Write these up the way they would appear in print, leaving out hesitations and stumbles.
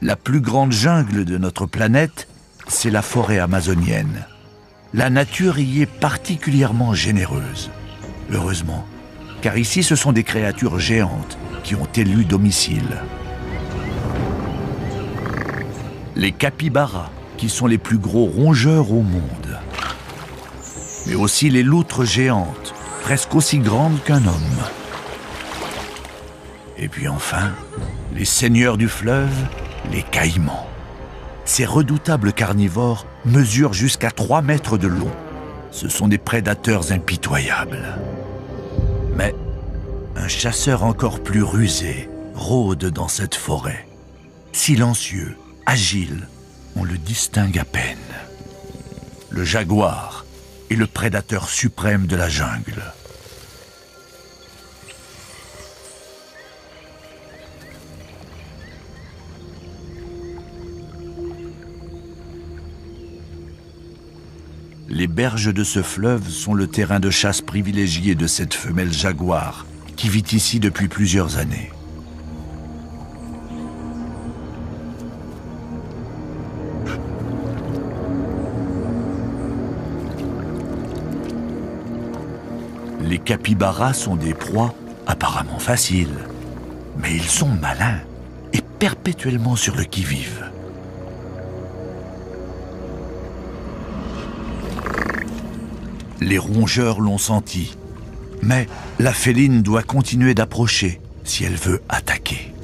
La plus grande jungle de notre planète, c'est la forêt amazonienne. La nature y est particulièrement généreuse. Heureusement, car ici ce sont des créatures géantes qui ont élu domicile. Les capybaras, qui sont les plus gros rongeurs au monde. Mais aussi les loutres géantes, presque aussi grandes qu'un homme. Et puis enfin, les seigneurs du fleuve, les caïmans. Ces redoutables carnivores mesurent jusqu'à 3 mètres de long. Ce sont des prédateurs impitoyables. Mais un chasseur encore plus rusé rôde dans cette forêt. Silencieux, agile, on le distingue à peine. Le jaguar est le prédateur suprême de la jungle. Les berges de ce fleuve sont le terrain de chasse privilégié de cette femelle jaguar qui vit ici depuis plusieurs années. Les capybaras sont des proies apparemment faciles, mais ils sont malins et perpétuellement sur le qui-vive. Les rongeurs l'ont senti, mais la féline doit continuer d'approcher si elle veut attaquer.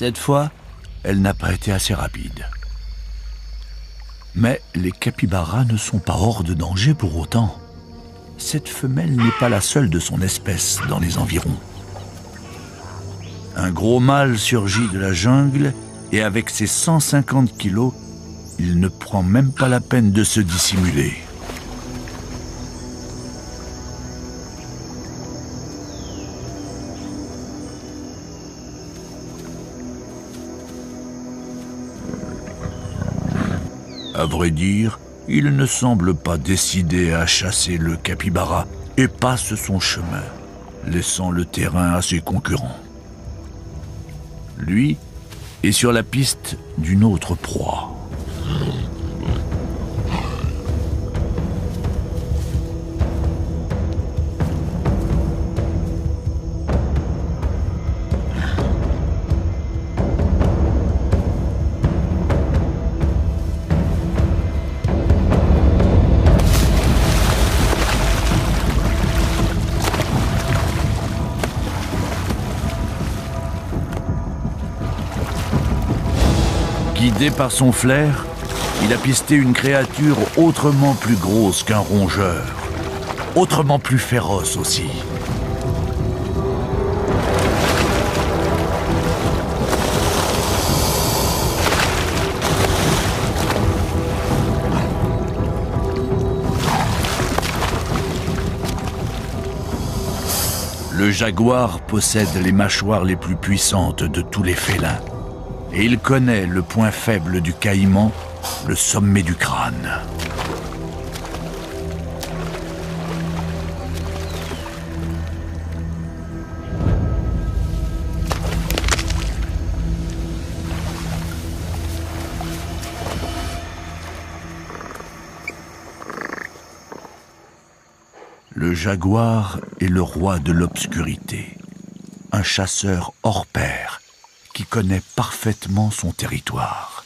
Cette fois, elle n'a pas été assez rapide. Mais les capybaras ne sont pas hors de danger pour autant. Cette femelle n'est pas la seule de son espèce dans les environs. Un gros mâle surgit de la jungle et avec ses 150 kilos, il ne prend même pas la peine de se dissimuler. À vrai dire, il ne semble pas décidé à chasser le capybara et passe son chemin, laissant le terrain à ses concurrents. Lui est sur la piste d'une autre proie. Guidé par son flair, il a pisté une créature autrement plus grosse qu'un rongeur, autrement plus féroce aussi. Le jaguar possède les mâchoires les plus puissantes de tous les félins. Et il connaît le point faible du caïman, le sommet du crâne. Le jaguar est le roi de l'obscurité, un chasseur hors pair qui connaît parfaitement son territoire.